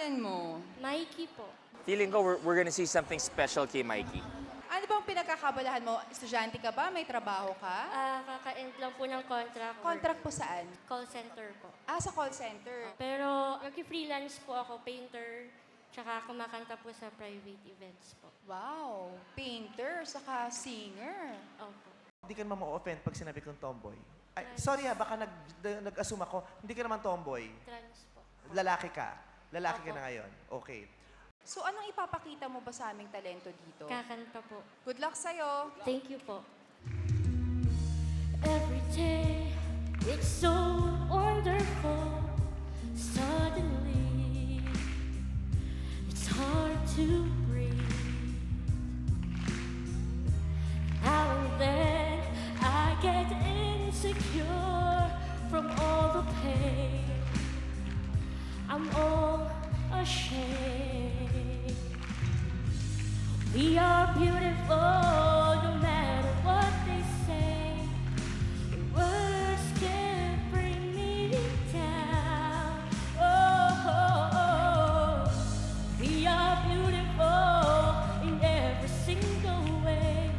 pangalan mo? Mikey po. Feeling ko we're gonna see something special kay Mikey. Ano bang pinagkakabalahan mo? Estudyante ka ba? May trabaho ka? Kaka-end lang po ng contract. Contract po saan? Call center po. Sa call center. Pero nag-freelance po ako, painter, tsaka kumakanta po sa private events po. Wow, painter, saka singer. Opo. Hindi ka naman ma-offend pag sinabi kong tomboy. Ay, sorry baka nag-assume ako. Hindi ka naman tomboy. Trans po. Lalaki ka. Lalaki ka Opo. na ngayon. Okay. So anong ipapakita mo ba sa aming talento dito? Kakanta po. Good luck sa'yo. Thank you po. Every day, it's so wonderful. Suddenly, it's hard to breathe. Now and then, I get insecure from all the pain. I'm all ashamed. We are beautiful no matter what they say. Words can't bring me down. Oh, we are beautiful in every single way.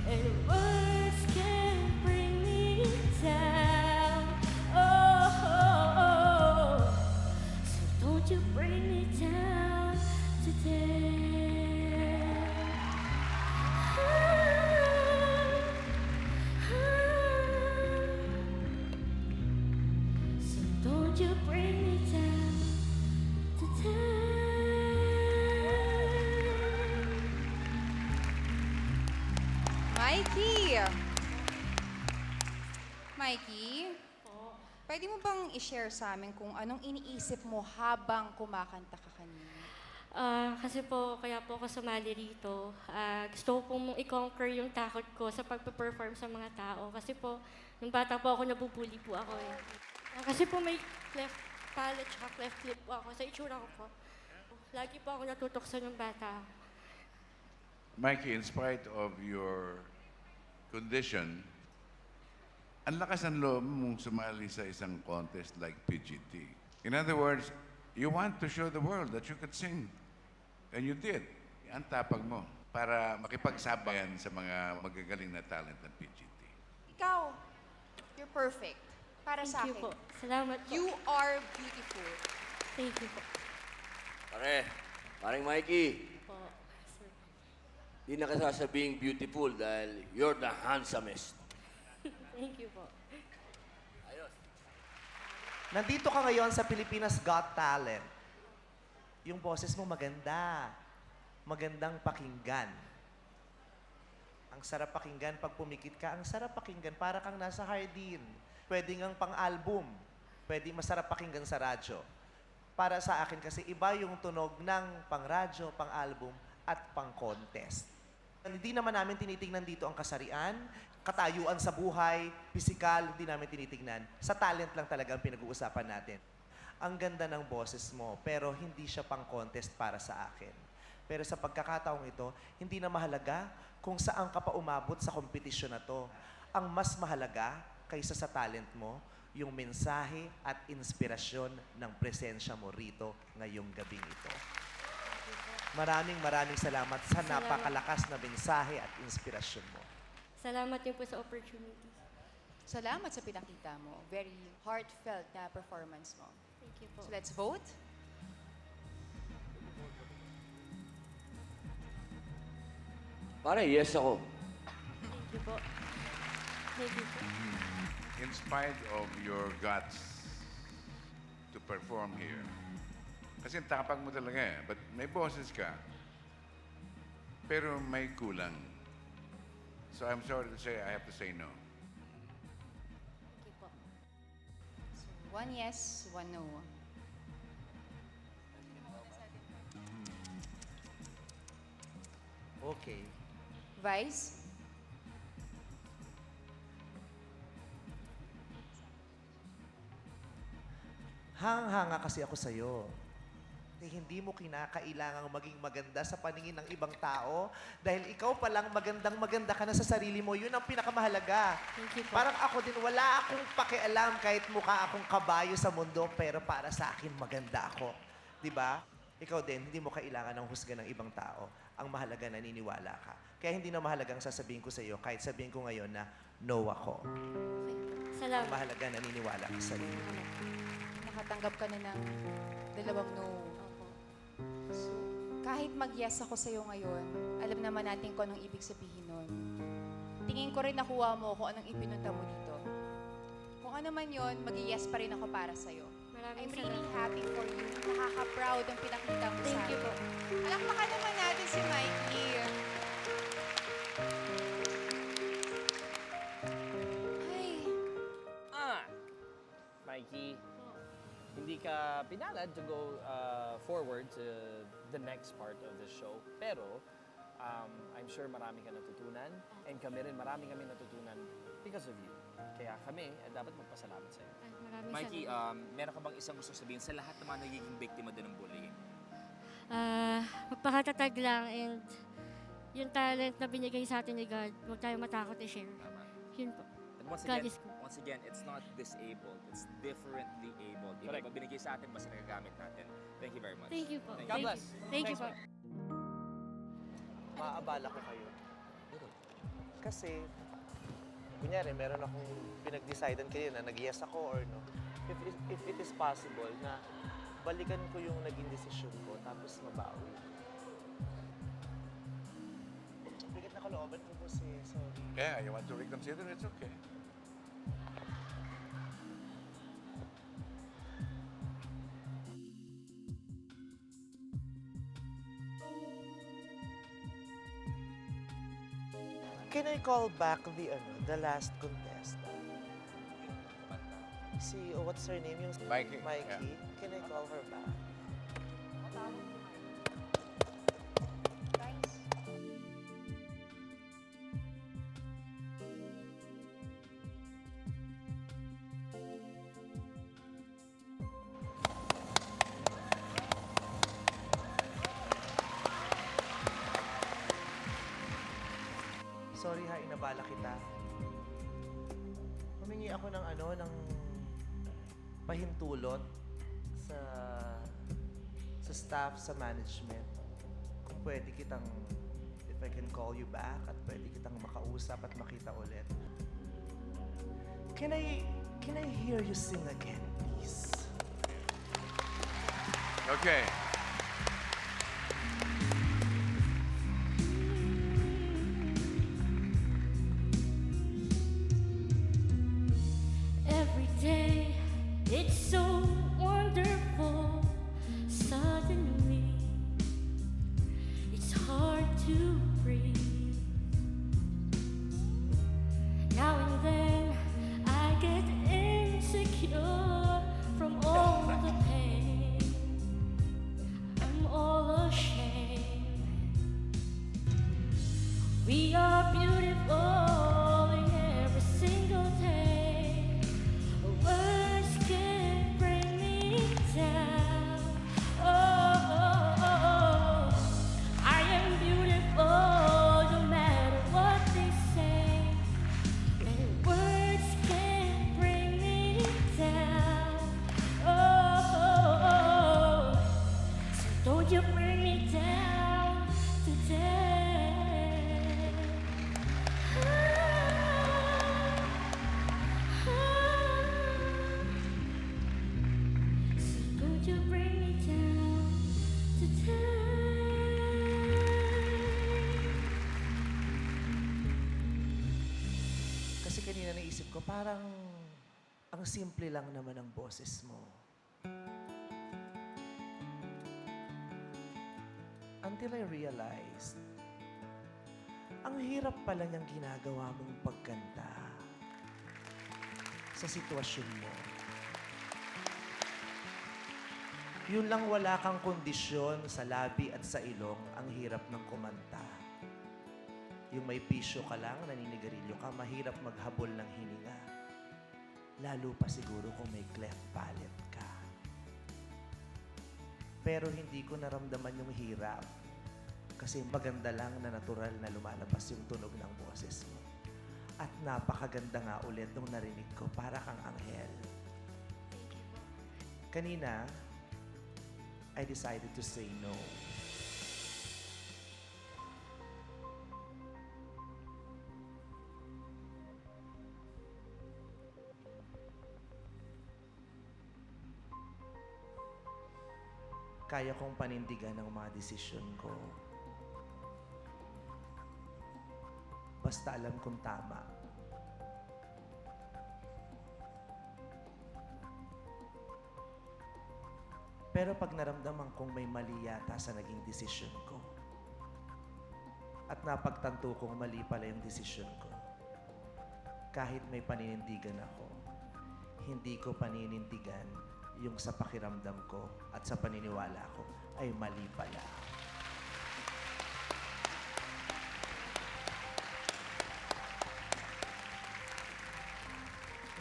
And words can't bring me down. Oh, so don't you bring me down today. So don't you bring me down today. Mikey! Mikey, Po. pwede mo bang i-share sa amin kung anong iniisip mo habang kumakanta ka kanina? Kasi po, kaya po ako sumali rito. Gusto ko pong i-conquer yung takot ko sa pagpe-perform sa mga tao. Kasi po, nung bata po ako, nabubuli po ako eh. Kasi po may cleft palate at cleft lip po ako sa itsura ko po. Lagi po ako natutokso ng bata. Mikey, in spite of your condition, ang lakas ng loob mong sumali sa isang contest like PGT. In other words, you want to show the world that you could sing. And you did. Ang tapag mo para makipagsabayan sa mga magagaling na talent ng PGT. Ikaw, you're perfect. Para sa Thank you akin. po. Salamat po. You are beautiful. Thank you po. Paring Mikey, Po. Sir. di na ka sasabing beautiful dahil you're the handsomest. Thank you po. Nandito ka ngayon sa Pilipinas Got Talent. Yung boses mo maganda. Magandang pakinggan. Ang sarap pakinggan pag pumikit ka. Ang sarap pakinggan para kang nasa Hardin. Pwede ngang pang-album. Pwede masarap pakinggan sa radyo. Para sa akin kasi iba yung tunog ng pang-radyo, pang-album at pang-contest. Hindi naman namin tinitingnan dito ang kasarian, katayuan sa buhay, pisikal, hindi namin tinitingnan. Sa talent lang talaga ang pinag-uusapan natin. Ang ganda ng boses mo, pero hindi siya pang-contest para sa akin. Pero sa pagkakataong ito, hindi na mahalaga kung saan ka pa umabot sa kompetisyon na to. Ang mas mahalaga kaysa sa talent mo, yung mensahe at inspirasyon ng presensya mo rito ngayong gabing ito. Maraming salamat sa Salamat. napakalakas na mensahe at inspirasyon mo. Salamat din po sa opportunity. Salamat sa pinakita mo. Very heartfelt na performance mo. Thank you po. So let's vote. Pare, yes ako. Thank you po. Thank you po. In spite of your guts to perform here, kasi ang tapag mo talaga eh, but may boses ka, pero may kulang. So I'm sorry to say, I have to say no. Thank you po. So, one yes, one no. Okay. Vice? Hanga kasi ako sa'yo. Hindi mo kinakailangang maging maganda sa paningin ng ibang tao dahil ikaw palang magandang-maganda ka na sa sarili mo. Yun ang pinakamahalaga. Thank you po. Parang ako din, wala akong pakialam kahit mukha akong kabayo sa mundo pero para sa akin maganda ako. Di ba? Ikaw din, hindi mo kailangan ng husga ng ibang tao. Ang mahalaga, naniniwala ka. Kaya hindi na mahalagang sasabihin ko sa iyo, kahit sabihin ko ngayon na no ako. Okay. Ang Salamat. mahalaga, naniniwala ka sa iyo. Nakatanggap ka na ng dalawang no. Opo. So, kahit mag-yes ako sa'yo ngayon, alam naman natin kung anong ibig sabihin nun. Tingin ko rin nakuha mo kung anong ipinunta mo dito. Kung ano man yun, mag-yes pa rin ako para sa'yo. Maraming I'm really salamat. happy for you. Nakaka-proud ang pinakita mo Thank sa you po. Palakpakan naman natin si Mikey. Ay, Mikey, hindi ka pinalad to go forward to the next part of the show. Pero, I'm sure marami ka natutunan. And kami rin, marami kami natutunan because of you. Kaya kami, dapat magpasalamat sa iyo. Ay, maraming Mikey, salamat. meron ka bang isang gusto sabihin sa lahat ng mga nagiging biktima din ng bullying? Magpakatatag lang and yung talent na binigay sa atin ni God, huwag tayo matakot i-share. Tama. Yun po. And once God again, is good. once again, it's not disabled. It's differently abled. Iba Correct. binigay sa atin, basta nagagamit natin. Thank you very much. Thank you po. Thank God Thank bless. you. Thank you Thanks, po. Mike. Maabala ko kayo. Kasi, kunyari, meron akong pinag-decidean kayo na nag-yes ako or no. If it is possible na balikan ko yung naging desisyon ko tapos mabawi. Bigat na kalooban ko po sorry. Yeah, you want to reconsider, it's okay. Can I call back the last contestant? What's her name? Yung Mikey, Mikey. yeah. Can I call her back? guys. Sorry ha, inabala kita. Humingi ako ng pahintulot sa staff, sa management. Kung pwede kitang, if I can call you back at pwede kitang makausap at makita ulit. Can I hear you sing again, please? Okay. Every day, it's so wonderful. Suddenly, it's hard to breathe. Now and then, I get insecure from all the pain. I'm all ashamed. We are beautiful in every single day. Words can't bring me down. Oh, I am beautiful no matter what they say. And words can't bring me down. Oh, so don't you bring me down today. So don't you bring me down today. Kasi kanina naisip ko, parang ang simple lang naman ang boses mo. Until I realized, ang hirap pala niyang ginagawa mong pagkanta sa sitwasyon mo. Yun lang wala kang kondisyon sa labi at sa ilong, ang hirap ng kumanta. Yung may pisyo ka lang, naninigarilyo ka, mahirap maghabol ng hininga. Lalo pa siguro kung may cleft palate ka. Pero hindi ko naramdaman yung hirap. Kasi maganda lang na natural na lumalabas yung tunog ng boses mo. At napakaganda nga ulit nung narinig ko, para kang anghel. Kanina, I decided to say no. Kaya kong panindigan ang mga desisyon ko. Basta alam kong tama. Pero pag naramdaman kong may mali yata sa naging desisyon ko, at napagtanto kong mali pala yung desisyon ko, kahit may paninindigan ako, hindi ko paninindigan yung sa pakiramdam ko at sa paniniwala ko ay mali pala.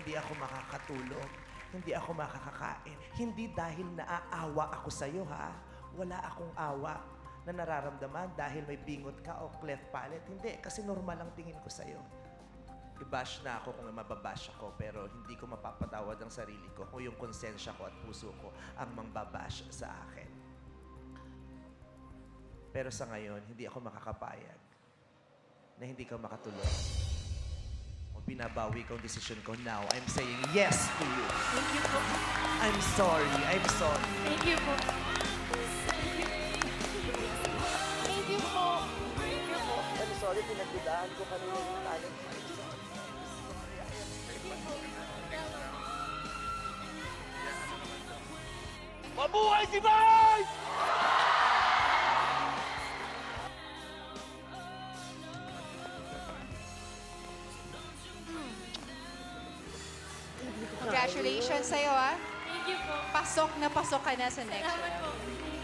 Hindi ako makakatulog. Hindi ako makakakain. Hindi dahil naaawa ako sa'yo, ha? Wala akong awa na nararamdaman dahil may bingot ka o cleft palate. Hindi, kasi normal ang tingin ko sa'yo. I-bash na ako kung mababash ako, pero hindi ko mapapatawad ang sarili ko kung yung konsensya ko at puso ko ang mangbabash sa akin. Pero sa ngayon, hindi ako makakapayag na hindi ka makatulog. O binabawi ko ang desisyon ko now. I'm saying yes to you. Thank you po. I'm sorry. I'm sorry. Thank you po. Thank you po. I'm sorry, pinagdudahan ko kanina yung talent. I'm sorry. Mabuhay si Vice! Congratulations sa'yo, ah. Thank you po. Pasok na pasok ka na sa next Salamat round. po.